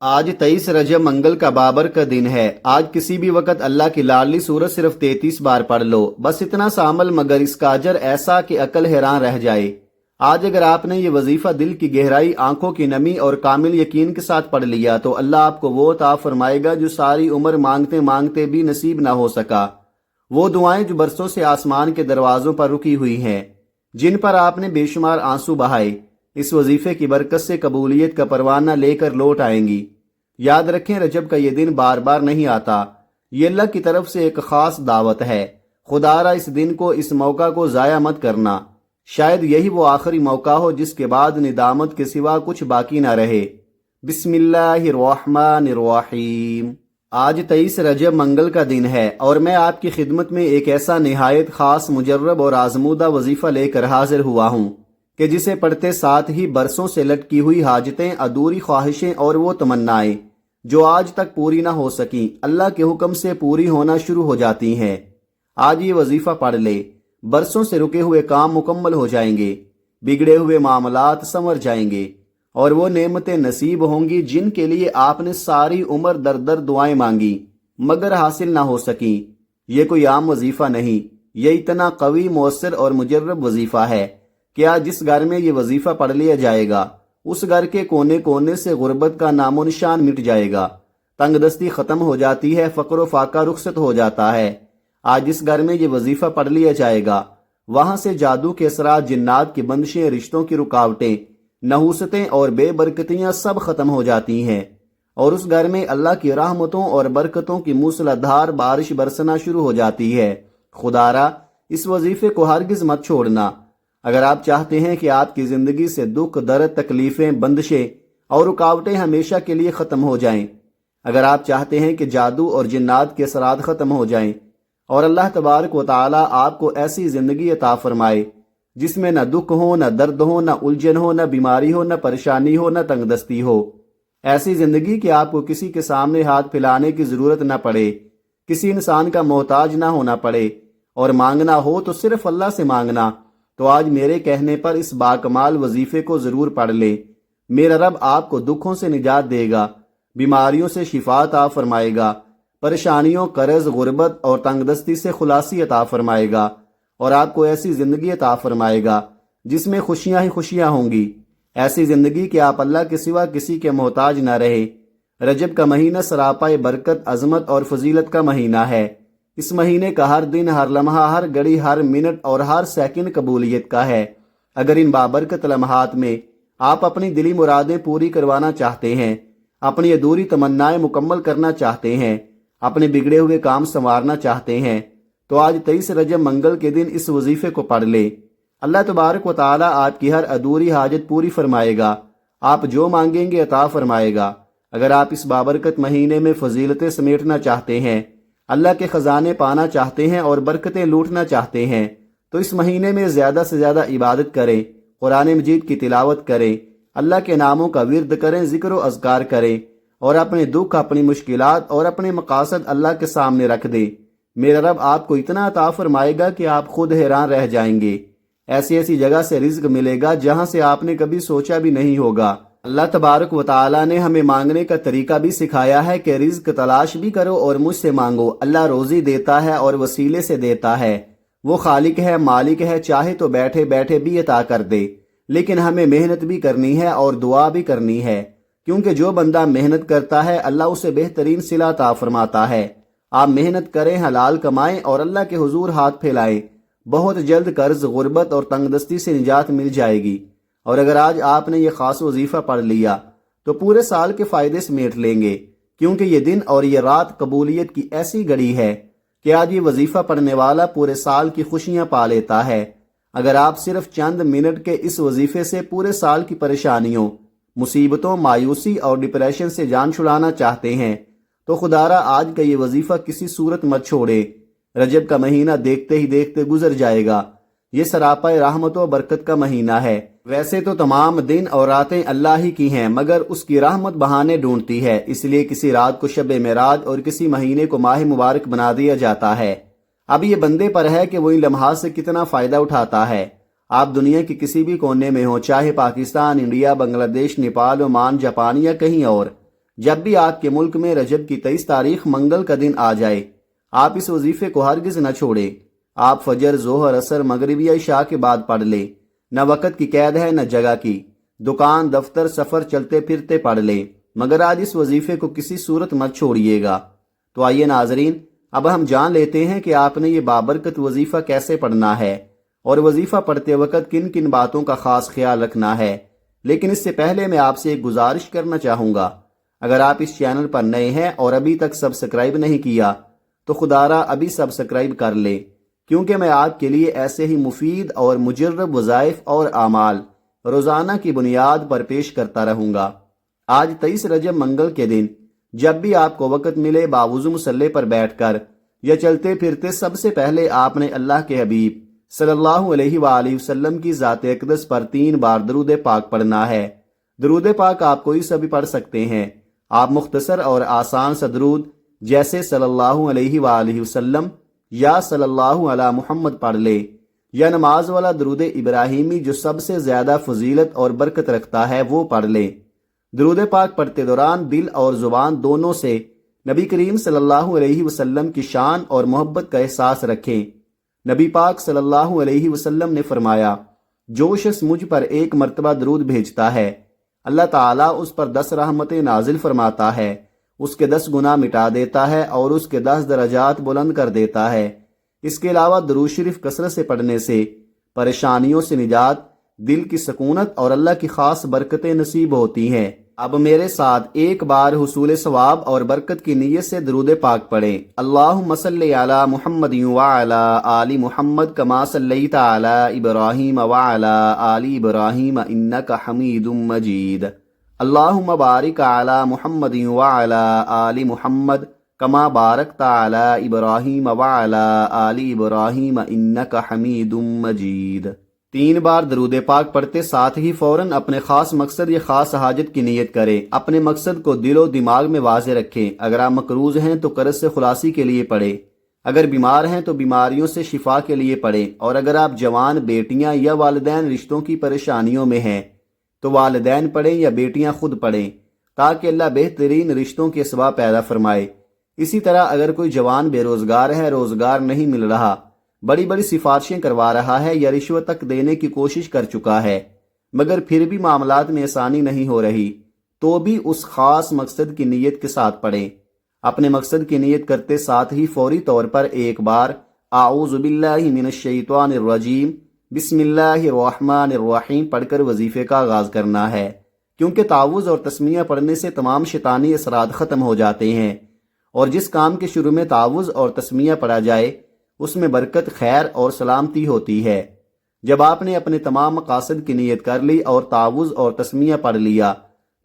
آج 23 رجب منگل کا بابر کا دن ہے۔ آج کسی بھی وقت اللہ کی لاڈلی سورت صرف 33 بار پڑھ لو، بس اتنا سا عمل مگر اس کا اجر ایسا کہ عقل حیران رہ جائے۔ آج اگر آپ نے یہ وظیفہ دل کی گہرائی، آنکھوں کی نمی اور کامل یقین کے ساتھ پڑھ لیا تو اللہ آپ کو وہ عطا فرمائے گا جو ساری عمر مانگتے مانگتے بھی نصیب نہ ہو سکا۔ وہ دعائیں جو برسوں سے آسمان کے دروازوں پر رکی ہوئی ہیں، جن پر آپ نے بے شمار آنسو بہائے، اس وظیفے کی برکت سے قبولیت کا پروانہ لے کر لوٹ آئیں گی۔ یاد رکھیں، رجب کا یہ دن بار بار نہیں آتا، یہ اللہ کی طرف سے ایک خاص دعوت ہے۔ خدا را اس دن کو، اس موقع کو ضائع مت کرنا، شاید یہی وہ آخری موقع ہو جس کے بعد ندامت کے سوا کچھ باقی نہ رہے۔ بسم اللہ الرحمن الرحیم۔ آج 23 رجب منگل کا دن ہے اور میں آپ کی خدمت میں ایک ایسا نہایت خاص، مجرب اور آزمودہ وظیفہ لے کر حاضر ہوا ہوں کہ جسے پڑھتے ساتھ ہی برسوں سے لٹکی ہوئی حاجتیں، ادھوری خواہشیں اور وہ تمنائیں جو آج تک پوری نہ ہو سکیں، اللہ کے حکم سے پوری ہونا شروع ہو جاتی ہیں۔ آج یہ وظیفہ پڑھ لے، برسوں سے رکے ہوئے کام مکمل ہو جائیں گے، بگڑے ہوئے معاملات سنور جائیں گے اور وہ نعمتیں نصیب ہوں گی جن کے لیے آپ نے ساری عمر در در دعائیں مانگی مگر حاصل نہ ہو سکیں۔ یہ کوئی عام وظیفہ نہیں، یہ اتنا قوی، مؤثر اور مجرب وظیفہ ہے کہ آج جس گھر میں یہ وظیفہ پڑھ لیا جائے گا، اس گھر کے کونے کونے سے غربت کا نام و نشان مٹ جائے گا، تنگ دستی ختم ہو جاتی ہے، فقر و فاقہ رخصت ہو جاتا ہے۔ آج جس گھر میں یہ وظیفہ پڑھ لیا جائے گا، وہاں سے جادو کے اثرات، جنات کی بندشیں، رشتوں کی رکاوٹیں، نحوستیں اور بے برکتیاں سب ختم ہو جاتی ہیں، اور اس گھر میں اللہ کی رحمتوں اور برکتوں کی موسلا دھار بارش برسنا شروع ہو جاتی ہے۔ خدارا اس وظیفے کو ہرگز مت چھوڑنا۔ اگر آپ چاہتے ہیں کہ آپ کی زندگی سے دکھ، درد، تکلیفیں، بندشیں اور رکاوٹیں ہمیشہ کے لیے ختم ہو جائیں، اگر آپ چاہتے ہیں کہ جادو اور جنات کے اثرات ختم ہو جائیں اور اللہ تبارک و تعالی آپ کو ایسی زندگی عطا فرمائے جس میں نہ دکھ ہو، نہ درد ہو، نہ الجھن ہو، نہ بیماری ہو، نہ پریشانی ہو، نہ تنگ دستی ہو، ایسی زندگی کہ آپ کو کسی کے سامنے ہاتھ پھیلانے کی ضرورت نہ پڑے، کسی انسان کا محتاج نہ ہونا پڑے، اور مانگنا ہو تو صرف اللہ سے مانگنا، تو آج میرے کہنے پر اس باکمال وظیفے کو ضرور پڑھ لے۔ میرا رب آپ کو دکھوں سے نجات دے گا، بیماریوں سے شفا عطا فرمائے گا، پریشانیوں، قرض، غربت اور تنگ دستی سے خلاصی عطا فرمائے گا، اور آپ کو ایسی زندگی عطا فرمائے گا جس میں خوشیاں ہی خوشیاں ہوں گی، ایسی زندگی کہ آپ اللہ کے سوا کسی کے محتاج نہ رہے۔ رجب کا مہینہ سراپا برکت، عظمت اور فضیلت کا مہینہ ہے۔ اس مہینے کا ہر دن، ہر لمحہ، ہر گھڑی، ہر منٹ اور ہر سیکنڈ قبولیت کا ہے۔ اگر ان بابرکت لمحات میں آپ اپنی دلی مرادیں پوری کروانا چاہتے ہیں، اپنی ادھوری تمنائیں مکمل کرنا چاہتے ہیں، اپنے بگڑے ہوئے کام سنوارنا چاہتے ہیں، تو آج 23 رجب منگل کے دن اس وظیفے کو پڑھ لے۔ اللہ تبارک و تعالی آپ کی ہر ادھوری حاجت پوری فرمائے گا، آپ جو مانگیں گے عطا فرمائے گا۔ اگر آپ اس بابرکت مہینے میں فضیلتیں سمیٹنا چاہتے ہیں، اللہ کے خزانے پانا چاہتے ہیں اور برکتیں لوٹنا چاہتے ہیں، تو اس مہینے میں زیادہ سے زیادہ عبادت کریں، قرآن مجید کی تلاوت کریں، اللہ کے ناموں کا ورد کریں، ذکر و اذکار کریں، اور اپنے دکھ، اپنی مشکلات اور اپنے مقاصد اللہ کے سامنے رکھ دیں۔ میرا رب آپ کو اتنا عطا فرمائے گا کہ آپ خود حیران رہ جائیں گے۔ ایسی ایسی جگہ سے رزق ملے گا جہاں سے آپ نے کبھی سوچا بھی نہیں ہوگا۔ اللہ تبارک و تعالی نے ہمیں مانگنے کا طریقہ بھی سکھایا ہے کہ رزق تلاش بھی کرو اور مجھ سے مانگو۔ اللہ روزی دیتا ہے اور وسیلے سے دیتا ہے، وہ خالق ہے، مالک ہے، چاہے تو بیٹھے بیٹھے بھی عطا کر دے، لیکن ہمیں محنت بھی کرنی ہے اور دعا بھی کرنی ہے، کیونکہ جو بندہ محنت کرتا ہے اللہ اسے بہترین صلہ عطا فرماتا ہے۔ آپ محنت کریں، حلال کمائیں اور اللہ کے حضور ہاتھ پھیلائیں، بہت جلد قرض، غربت اور تنگ دستی سے نجات مل جائے گی۔ اور اگر آج آپ نے یہ خاص وظیفہ پڑھ لیا تو پورے سال کے فائدے سمیٹ لیں گے، کیونکہ یہ دن اور یہ رات قبولیت کی ایسی گھڑی ہے کہ آج یہ وظیفہ پڑھنے والا پورے سال کی خوشیاں پا لیتا ہے۔ اگر آپ صرف چند منٹ کے اس وظیفے سے پورے سال کی پریشانیوں، مصیبتوں، مایوسی اور ڈپریشن سے جان چھڑانا چاہتے ہیں تو خدارا آج کا یہ وظیفہ کسی صورت مت چھوڑے۔ رجب کا مہینہ دیکھتے ہی دیکھتے گزر جائے گا، یہ سراپا رحمت و برکت کا مہینہ ہے۔ ویسے تو تمام دن اور راتیں اللہ ہی کی ہیں، مگر اس کی رحمت بہانے ڈھونڈتی ہے، اس لیے کسی رات کو شب معراج اور کسی مہینے کو ماہ مبارک بنا دیا جاتا ہے۔ اب یہ بندے پر ہے کہ وہ ان لمحات سے کتنا فائدہ اٹھاتا ہے۔ آپ دنیا کے کسی بھی کونے میں ہوں، چاہے پاکستان، انڈیا، بنگلہ دیش، نیپال، عمان، جاپان یا کہیں اور، جب بھی آپ کے ملک میں رجب کی 23 تاریخ منگل کا دن آ جائے آپ اس وظیفے کو ہرگز نہ چھوڑیں۔ آپ فجر، ظہر، عصر، مغرب یا عشاء کے بعد پڑھ لیں۔ نہ وقت کی قید ہے نہ جگہ کی، دکان، دفتر، سفر چلتے پھرتے پڑھ لیں، مگر آج اس وظیفے کو کسی صورت مت چھوڑیے گا۔ تو آئیے ناظرین، اب ہم جان لیتے ہیں کہ آپ نے یہ بابرکت وظیفہ کیسے پڑھنا ہے اور وظیفہ پڑھتے وقت کن کن باتوں کا خاص خیال رکھنا ہے۔ لیکن اس سے پہلے میں آپ سے ایک گزارش کرنا چاہوں گا، اگر آپ اس چینل پر نئے ہیں اور ابھی تک سبسکرائب نہیں کیا تو خدارا ابھی سبسکرائب کر لیں، کیونکہ میں آپ کے لیے ایسے ہی مفید اور مجرب وظائف اور اعمال روزانہ کی بنیاد پر پیش کرتا رہوں گا۔ آج 23 رجب منگل کے دن جب بھی آپ کو وقت ملے باوضو مصلی پر بیٹھ کر یا چلتے پھرتے سب سے پہلے آپ نے اللہ کے حبیب صلی اللہ علیہ وآلہ وسلم کی ذات اقدس پر 3 بار درود پاک پڑھنا ہے۔ درود پاک آپ کوئی سا بھی پڑھ سکتے ہیں۔ آپ مختصر اور آسان سا درود جیسے صلی اللہ علیہ وآلہ وسلم یا صلی اللہ علی محمد پڑھ لے، یا نماز والا درود ابراہیمی جو سب سے زیادہ فضیلت اور برکت رکھتا ہے وہ پڑھ لیں۔ درود پاک پڑھتے دوران دل اور زبان دونوں سے نبی کریم صلی اللہ علیہ وسلم کی شان اور محبت کا احساس رکھیں۔ نبی پاک صلی اللہ علیہ وسلم نے فرمایا، جو شخص مجھ پر 1 مرتبہ درود بھیجتا ہے اللہ تعالیٰ اس پر 10 رحمتیں نازل فرماتا ہے، اس کے 10 گناہ مٹا دیتا ہے اور اس کے 10 درجات بلند کر دیتا ہے۔ اس کے علاوہ درود شریف کثرت سے پڑھنے سے پریشانیوں سے نجات، دل کی سکونت اور اللہ کی خاص برکتیں نصیب ہوتی ہیں۔ اب میرے ساتھ ایک بار حصول ثواب اور برکت کی نیت سے درود پاک پڑھیں۔ اللہم صلی علی محمد وعلی آل محمد کما صلیت علی ابراہیم وعلی آل ابراہیم انک حمید مجید۔ اللہم بارک علی محمد وعلی آل محمد کما بارکت علی ابراہیم وعلی آل ابراہیم انک حمید مجید۔ 3 بار درود پاک پڑھتے ساتھ ہی فوراً اپنے خاص مقصد یا خاص حاجت کی نیت کریں۔ اپنے مقصد کو دل و دماغ میں واضح رکھیں۔ اگر آپ مقروض ہیں تو قرض سے خلاصی کے لیے پڑھیں، اگر بیمار ہیں تو بیماریوں سے شفا کے لیے پڑھیں، اور اگر آپ جوان بیٹیاں یا والدین رشتوں کی پریشانیوں میں ہیں تو والدین پڑھیں یا بیٹیاں خود پڑھیں، تاکہ اللہ بہترین رشتوں کے اسباب پیدا فرمائے۔ اسی طرح اگر کوئی جوان بے روزگار ہے، روزگار نہیں مل رہا، بڑی بڑی سفارشیں کروا رہا ہے یا رشوت تک دینے کی کوشش کر چکا ہے مگر پھر بھی معاملات میں آسانی نہیں ہو رہی، تو بھی اس خاص مقصد کی نیت کے ساتھ پڑھیں۔ اپنے مقصد کی نیت کرتے ساتھ ہی فوری طور پر 1 بار اعوذ باللہ من الشیطان الرجیم بسم اللہ الرحمن الرحیم پڑھ کر وظیفے کا آغاز کرنا ہے، کیونکہ تعوذ اور تسمیہ پڑھنے سے تمام شیطانی اثرات ختم ہو جاتے ہیں، اور جس کام کے شروع میں تعوذ اور تسمیہ پڑھا جائے اس میں برکت، خیر اور سلامتی ہوتی ہے۔ جب آپ نے اپنے تمام مقاصد کی نیت کر لی اور تعوذ اور تسمیہ پڑھ لیا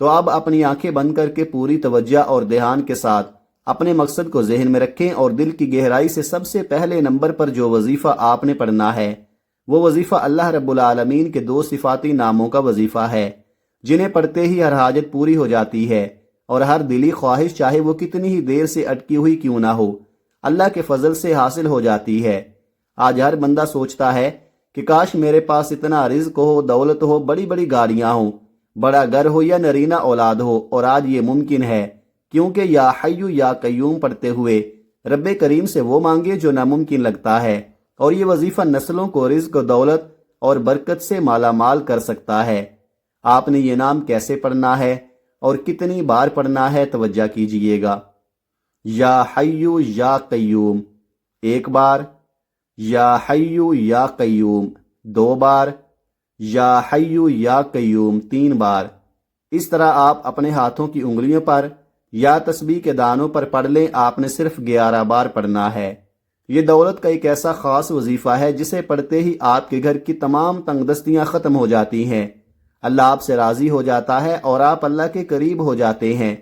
تو اب اپنی آنکھیں بند کر کے پوری توجہ اور دھیان کے ساتھ اپنے مقصد کو ذہن میں رکھیں، اور دل کی گہرائی سے سب سے پہلے نمبر پر جو وظیفہ آپ نے پڑھنا ہے وہ وظیفہ اللہ رب العالمین کے 2 صفاتی ناموں کا وظیفہ ہے، جنہیں پڑھتے ہی ہر حاجت پوری ہو جاتی ہے، اور ہر دلی خواہش چاہے وہ کتنی ہی دیر سے اٹکی ہوئی کیوں نہ ہو اللہ کے فضل سے حاصل ہو جاتی ہے۔ آج ہر بندہ سوچتا ہے کہ کاش میرے پاس اتنا رزق ہو، دولت ہو، بڑی بڑی گاڑیاں ہوں، بڑا گھر ہو یا نرینہ اولاد ہو، اور آج یہ ممکن ہے، کیونکہ یا حیو یا قیوم پڑھتے ہوئے رب کریم سے وہ مانگے جو ناممکن لگتا ہے، اور یہ وظیفہ نسلوں کو رزق و دولت اور برکت سے مالا مال کر سکتا ہے۔ آپ نے یہ نام کیسے پڑھنا ہے اور کتنی بار پڑھنا ہے توجہ کیجئے گا۔ یا حیو یا قیوم 1 بار، یا حیو یا قیوم 2 بار، یا حیو یا قیوم 3 بار۔ اس طرح آپ اپنے ہاتھوں کی انگلیوں پر یا تسبیح کے دانوں پر پڑھ لیں۔ آپ نے صرف 11 بار پڑھنا ہے۔ یہ دولت کا ایک ایسا خاص وظیفہ ہے جسے پڑھتے ہی آپ کے گھر کی تمام تنگ دستیاں ختم ہو جاتی ہیں، اللہ آپ سے راضی ہو جاتا ہے اور آپ اللہ کے قریب ہو جاتے ہیں۔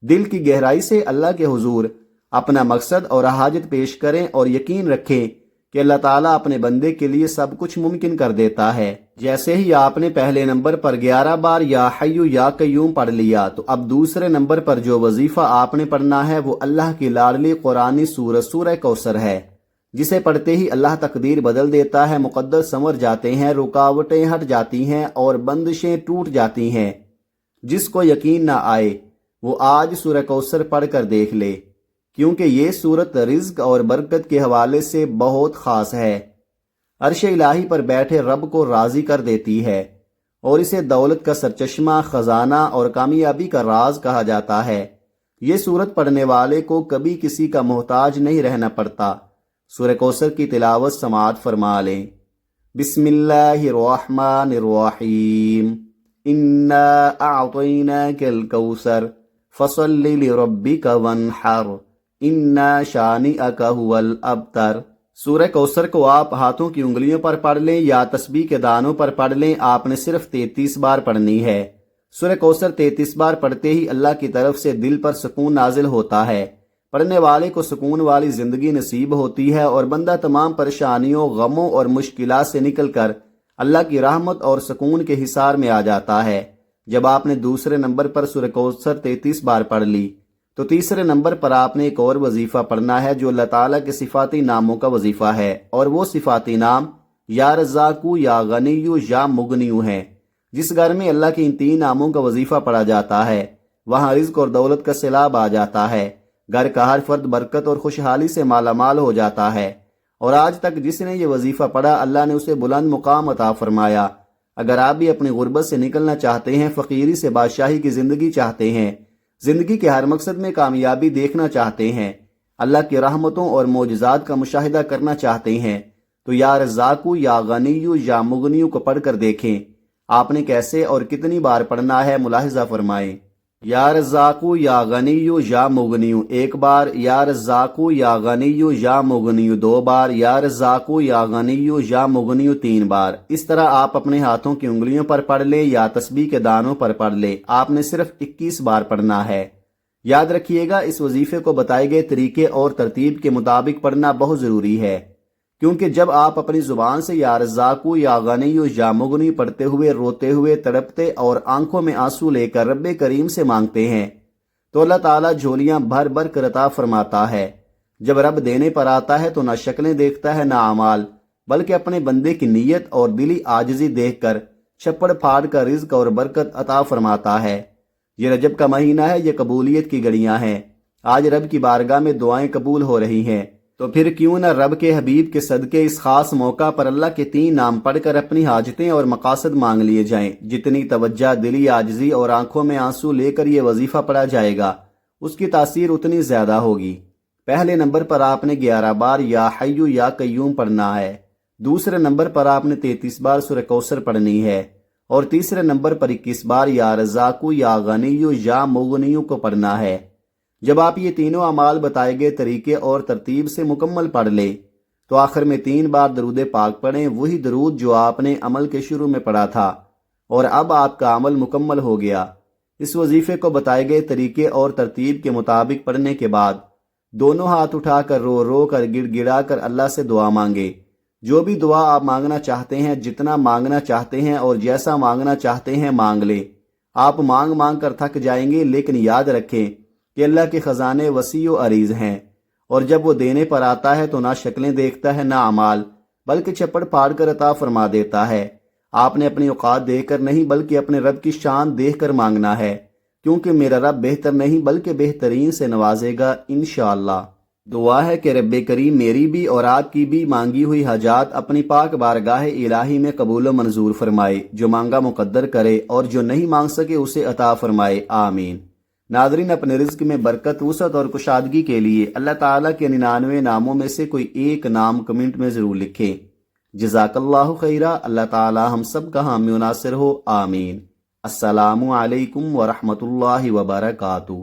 دل کی گہرائی سے اللہ کے حضور اپنا مقصد اور حاجت پیش کریں اور یقین رکھیں کہ اللہ تعالیٰ اپنے بندے کے لیے سب کچھ ممکن کر دیتا ہے۔ جیسے ہی آپ نے پہلے نمبر پر 11 بار یا حیو یا قیوم پڑھ لیا تو اب دوسرے نمبر پر جو وظیفہ آپ نے پڑھنا ہے وہ اللہ کی لاڈلی قرآنی سورہ سورہ کوثر ہے، جسے پڑھتے ہی اللہ تقدیر بدل دیتا ہے، مقدر سنور جاتے ہیں، رکاوٹیں ہٹ جاتی ہیں اور بندشیں ٹوٹ جاتی ہیں۔ جس کو یقین نہ آئے وہ آج سورہ کوثر پڑھ کر دیکھ لے، کیونکہ یہ صورت رزق اور برکت کے حوالے سے بہت خاص ہے۔ عرش الہی پر بیٹھے رب کو راضی کر دیتی ہے اور اسے دولت کا سرچشمہ، خزانہ اور کامیابی کا راز کہا جاتا ہے۔ یہ صورت پڑھنے والے کو کبھی کسی کا محتاج نہیں رہنا پڑتا۔ سورہ کوثر کی تلاوت سماعت فرما لیں۔ بسم اللہ الرحمن الرحیم، انا اعطیناک الکوثر فصل لربک وانحر انا شانئک ھو الابتر۔ سورہ کوثر کو آپ ہاتھوں کی انگلیوں پر پڑھ لیں یا تسبیح کے دانوں پر پڑھ لیں، آپ نے صرف 33 بار پڑھنی ہے۔ سورہ کوثر 33 بار پڑھتے ہی اللہ کی طرف سے دل پر سکون نازل ہوتا ہے، پڑھنے والے کو سکون والی زندگی نصیب ہوتی ہے اور بندہ تمام پریشانیوں، غموں اور مشکلات سے نکل کر اللہ کی رحمت اور سکون کے حصار میں آ جاتا ہے۔ جب آپ نے دوسرے نمبر پر سورہ کوثر 33 بار پڑھ لی تو تیسرے نمبر پر آپ نے ایک اور وظیفہ پڑھنا ہے جو اللہ تعالیٰ کے صفاتی ناموں کا وظیفہ ہے، اور وہ صفاتی نام یا رزاقو، یا غنیو، یا مغنیو ہیں۔ جس گھر میں اللہ کے ان 3 ناموں کا وظیفہ پڑھا جاتا ہے وہاں رزق اور دولت کا سیلاب آ جاتا ہے، گھر کا ہر فرد برکت اور خوشحالی سے مالا مال ہو جاتا ہے، اور آج تک جس نے یہ وظیفہ پڑھا اللہ نے اسے بلند مقام عطا فرمایا۔ اگر آپ بھی اپنی غربت سے نکلنا چاہتے ہیں، فقیری سے بادشاہی کی زندگی چاہتے ہیں، زندگی کے ہر مقصد میں کامیابی دیکھنا چاہتے ہیں، اللہ کی رحمتوں اور معجزات کا مشاہدہ کرنا چاہتے ہیں، تو یا رزاقو، یا غنیو، یا مغنیو کو پڑھ کر دیکھیں۔ آپ نے کیسے اور کتنی بار پڑھنا ہے ملاحظہ فرمائیں۔ یا رزاقو، یا غنیو، یا مغنیو 1 بار، یا رزاقو، یا غنیو، یا مغنیو 2 بار، یا رزاقو، یا غنیو، یا مغنیو 3 بار۔ اس طرح آپ اپنے ہاتھوں کی انگلیوں پر پڑھ لیں یا تسبیح کے دانوں پر پڑھ لیں، آپ نے صرف 21 بار پڑھنا ہے۔ یاد رکھیے گا، اس وظیفے کو بتائے گئے طریقے اور ترتیب کے مطابق پڑھنا بہت ضروری ہے، کیونکہ جب آپ اپنی زبان سے یا رزاقو، یا غنیو، یا مغنی پڑھتے ہوئے روتے ہوئے، تڑپتے اور آنکھوں میں آنسو لے کر رب کریم سے مانگتے ہیں تو اللہ تعالیٰ جھولیاں بھر بھر کر عطا فرماتا ہے۔ جب رب دینے پر آتا ہے تو نہ شکلیں دیکھتا ہے نہ اعمال، بلکہ اپنے بندے کی نیت اور دلی عاجزی دیکھ کر چھپڑ پھاڑ کر رزق اور برکت عطا فرماتا ہے۔ یہ رجب کا مہینہ ہے، یہ قبولیت کی گھڑیاں ہیں۔ آج رب کی بارگاہ میں دعائیں قبول ہو رہی ہیں، تو پھر کیوں نہ رب کے حبیب کے صدقے اس خاص موقع پر اللہ کے 3 نام پڑھ کر اپنی حاجتیں اور مقاصد مانگ لیے جائیں۔ جتنی توجہ، دلی عاجزی اور آنکھوں میں آنسو لے کر یہ وظیفہ پڑھا جائے گا، اس کی تاثیر اتنی زیادہ ہوگی۔ پہلے نمبر پر آپ نے 11 بار یا حیو یا قیوم پڑھنا ہے، دوسرے نمبر پر آپ نے 33 بار سورہ کوثر پڑھنی ہے، اور تیسرے نمبر پر 21 بار یا رزاقو، یا غنیو، یا مغنیو کو پڑھنا ہے۔ جب آپ یہ تینوں اعمال بتائے گئے طریقے اور ترتیب سے مکمل پڑھ لیں تو آخر میں 3 بار درود پاک پڑھیں، وہی درود جو آپ نے عمل کے شروع میں پڑھا تھا، اور اب آپ کا عمل مکمل ہو گیا۔ اس وظیفے کو بتائے گئے طریقے اور ترتیب کے مطابق پڑھنے کے بعد دونوں ہاتھ اٹھا کر رو رو کر گڑ گڑا کر اللہ سے دعا مانگے۔ جو بھی دعا آپ مانگنا چاہتے ہیں، جتنا مانگنا چاہتے ہیں اور جیسا مانگنا چاہتے ہیں مانگ لیں۔ آپ مانگ مانگ کر تھک جائیں گے، لیکن یاد رکھیں کہ اللہ کے خزانے وسیع و عریض ہیں، اور جب وہ دینے پر آتا ہے تو نہ شکلیں دیکھتا ہے نہ اعمال، بلکہ چھپڑ پھاڑ کر عطا فرما دیتا ہے۔ آپ نے اپنی اوقات دیکھ کر نہیں بلکہ اپنے رب کی شان دیکھ کر مانگنا ہے، کیونکہ میرا رب بہتر نہیں بلکہ بہترین سے نوازے گا انشاءاللہ۔ دعا ہے کہ رب کریم میری بھی اور آپ کی بھی مانگی ہوئی حاجات اپنی پاک بارگاہ الہی میں قبول و منظور فرمائے، جو مانگا مقدر کرے اور جو نہیں مانگ سکے اسے عطا فرمائے، آمین۔ ناظرین، اپنے رزق میں برکت، وسعت اور کشادگی کے لیے اللہ تعالیٰ کے 99 ناموں میں سے کوئی ایک نام کمنٹ میں ضرور لکھیں۔ جزاک اللہ خیرہ۔ اللہ تعالیٰ ہم سب کا حامی و ناصر ہو، آمین۔ السلام علیکم ورحمۃ اللہ وبرکاتہ۔